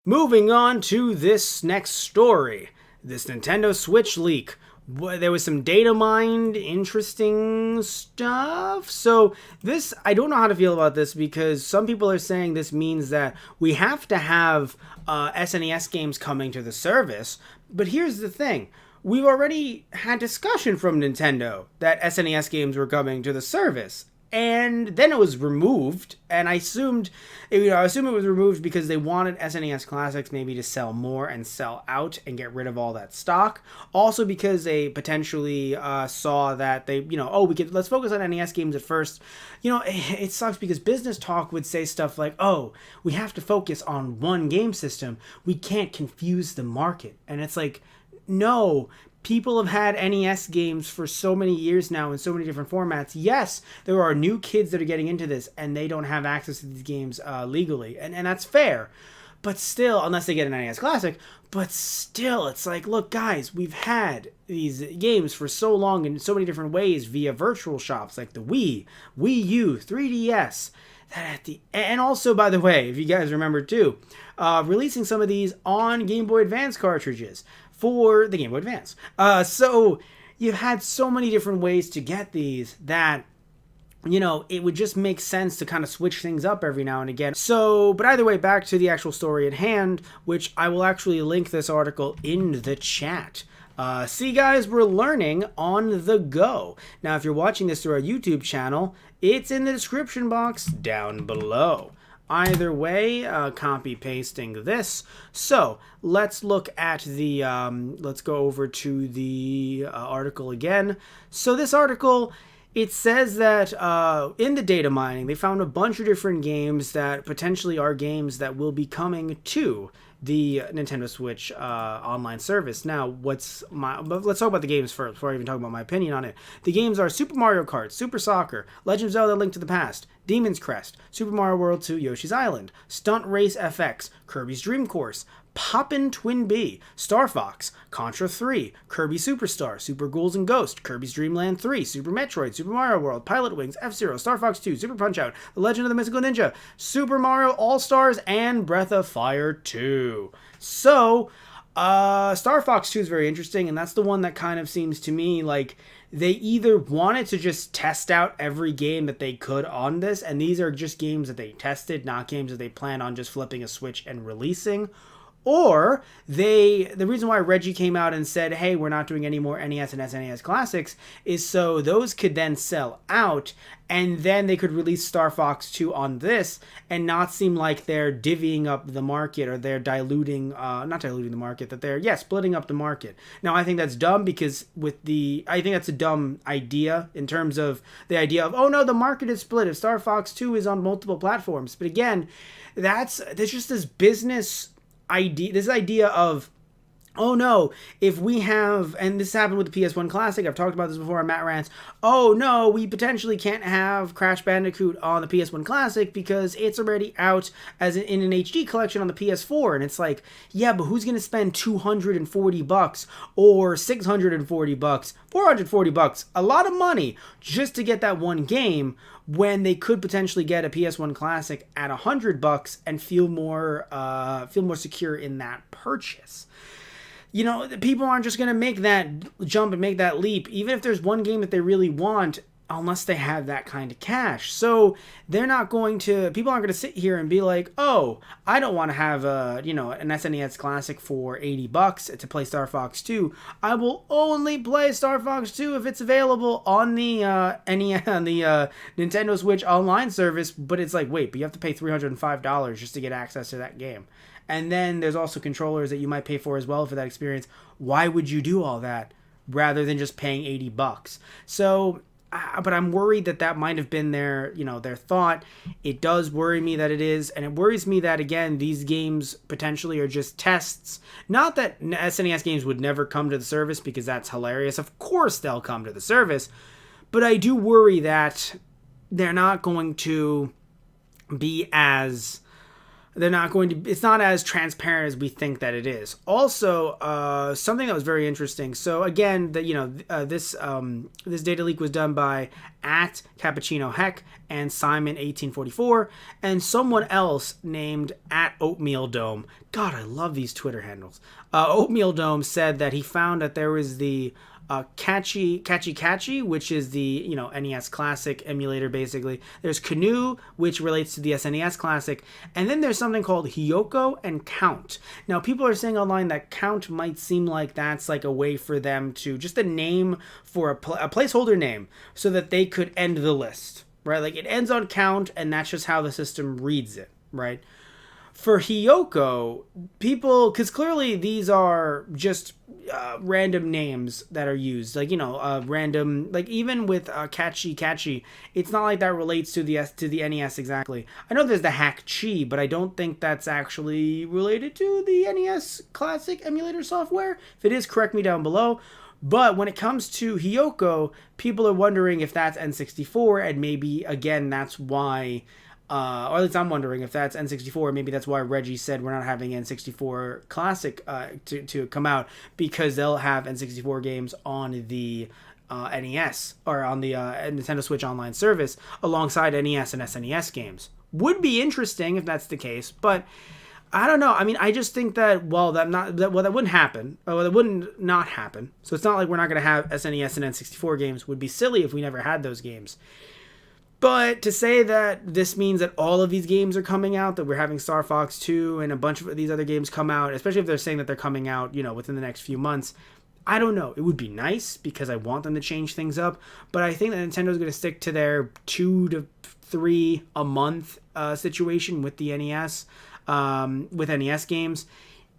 Moving on to this next story. This Nintendo Switch leak. There was some data mined, interesting stuff. So this, I don't know how to feel about this because some people are saying this means that we have to have SNES games coming to the service. But here's the thing. We've already had discussion from Nintendo that SNES games were coming to the service. And then it was removed, and I assume it was removed because they wanted SNES Classics maybe to sell more and sell out and get rid of all that stock. Also because they potentially saw that let's focus on NES games at first. It sucks because business talk would say stuff like, oh, we have to focus on one game system. We can't confuse the market. And it's like, no. People have had NES games for so many years now in so many different formats. Yes, there are new kids that are getting into this and they don't have access to these games legally. And that's fair. But still, unless they get an NES Classic, but still, it's like, look, guys, we've had these games for so long in so many different ways via virtual shops like the Wii, Wii U, 3DS. And also, by the way, if you guys remember too, releasing some of these on Game Boy Advance cartridges for the Game Boy Advance. So you've had so many different ways to get these that, it would just make sense to kind of switch things up every now and again. So, but either way, back to the actual story at hand, which I will actually link this article in the chat. See, guys, we're learning on the go. Now, if you're watching this through our YouTube channel, it's in the description box down below. Either way, copy pasting this. So let's look at the, let's go over to the article again. So this article, it says that in the data mining, they found a bunch of different games that potentially are games that will be coming to the Nintendo Switch online service. Now, let's talk about the games first before I even talk about my opinion on it. The games are Super Mario Kart, Super Soccer, Legend of Zelda: Link to the Past, Demon's Crest, Super Mario World 2, Yoshi's Island, Stunt Race FX, Kirby's Dream Course, Poppin' Twin B, Star Fox, Contra 3, Kirby Superstar, Super Ghouls and Ghost, Kirby's Dream Land 3, Super Metroid, Super Mario World, Pilot Wings, F-Zero, Star Fox 2, Super Punch-Out, The Legend of the Mystical Ninja, Super Mario All-Stars, and Breath of Fire 2. So, Star Fox 2 is very interesting, and that's the one that kind of seems to me like they either wanted to just test out every game that they could on this, and these are just games that they tested, not games that they plan on just flipping a switch and releasing. Or the reason why Reggie came out and said, hey, we're not doing any more NES and SNES Classics is so those could then sell out and then they could release Star Fox 2 on this and not seem like they're divvying up the market or they're diluting, not diluting the market, that they're, splitting up the market. Now, I think that's dumb because I think that's a dumb idea in terms of the idea of, oh no, the market is split if Star Fox 2 is on multiple platforms. But again, there's just this business idea, this idea of, oh no, if we have, and this happened with the PS1 Classic, I've talked about this before on Matt Rants, oh no, we potentially can't have Crash Bandicoot on the PS1 Classic because it's already out in an HD collection on the PS4, and it's like, yeah, but who's going to spend $240 or $640, $440, a lot of money just to get that one game when they could potentially get a PS1 Classic at $100 and feel more secure in that purchase. People aren't just going to make that jump and make that leap, even if there's one game that they really want, unless they have that kind of cash. So people aren't going to sit here and be like, oh, I don't want to have an SNES Classic for $80 to play Star Fox 2. I will only play Star Fox 2 if it's available on the Nintendo Switch online service. But it's like, wait, but you have to pay $305 just to get access to that game. And then there's also controllers that you might pay for as well for that experience. Why would you do all that rather than just paying $80? So, but I'm worried that might have been their thought. It does worry me that it is. And it worries me that, again, these games potentially are just tests. Not that SNES games would never come to the service because that's hilarious. Of course they'll come to the service. But I do worry that they're not going to be as they're not going to, it's not as transparent as we think that it is. Also, something that was very interesting. So again, this data leak was done by at Cappuccino Heck and Simon 1844 and someone else named at Oatmeal Dome. God, I love these Twitter handles. Oatmeal Dome said that he found that there was the Catchy, which is the NES Classic emulator basically. There's Canoe, which relates to the SNES Classic, and then there's something called Hiyoko and Count. Now people are saying online that Count might seem like that's like a way for them to just a name for a placeholder name so that they could end the list, right? Like it ends on Count, and that's just how the system reads it, right? For Hiyoko, people, because clearly these are just random names that are used, like random, like even with Catchy, it's not like that relates to the NES exactly. I know there's the Hack Chi, but I don't think that's actually related to the NES Classic emulator software. If it is, correct me down below. But when it comes to Hiyoko, people are wondering if that's N64, and maybe again that's why. Or at least I'm wondering if that's N64. Maybe that's why Reggie said we're not having N64 Classic to come out, because they'll have N64 games on the NES or on the Nintendo Switch Online service alongside NES and SNES games. Would be interesting if that's the case, but I don't know. I mean, I just think that that wouldn't happen. Or that wouldn't not happen. So it's not like we're not going to have SNES and N64 games. Would be silly if we never had those games. But to say that this means that all of these games are coming out, that we're having Star Fox 2 and a bunch of these other games come out, especially if they're saying that they're coming out, within the next few months, I don't know. It would be nice because I want them to change things up, but I think that Nintendo's going to stick to their 2 to 3 a month situation with the NES, with NES games.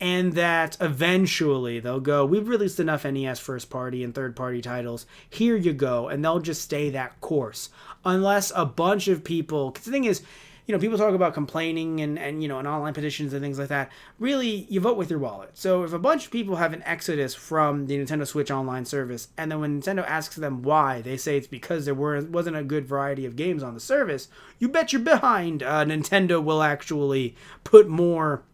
And that eventually they'll go, we've released enough NES first-party and third-party titles. Here you go. And they'll just stay that course. Unless a bunch of people... Because the thing is, people talk about complaining and online petitions and things like that. Really, you vote with your wallet. So if a bunch of people have an exodus from the Nintendo Switch Online service, and then when Nintendo asks them why, they say it's because there wasn't a good variety of games on the service, you bet you're behind Nintendo will actually put more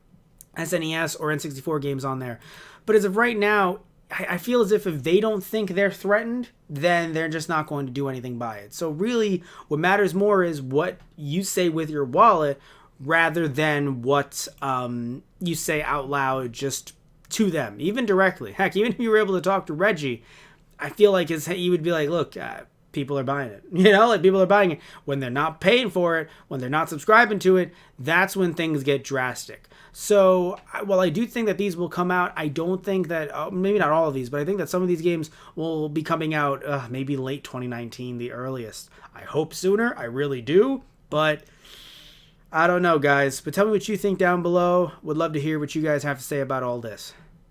SNES or N64 games on there. But as of right now, I feel as if they don't think they're threatened, then they're just not going to do anything by it. So really, what matters more is what you say with your wallet rather than what you say out loud just to them, even directly. Heck, even if you were able to talk to Reggie, I feel like he would be like, look, people are buying it. Like people are buying it. When they're not paying for it, when they're not subscribing to it, that's when things get drastic. So while I do think that these will come out, I don't think that, maybe not all of these, but I think that some of these games will be coming out maybe late 2019, the earliest. I hope sooner. I really do. But I don't know, guys. But tell me what you think down below. Would love to hear what you guys have to say about all this.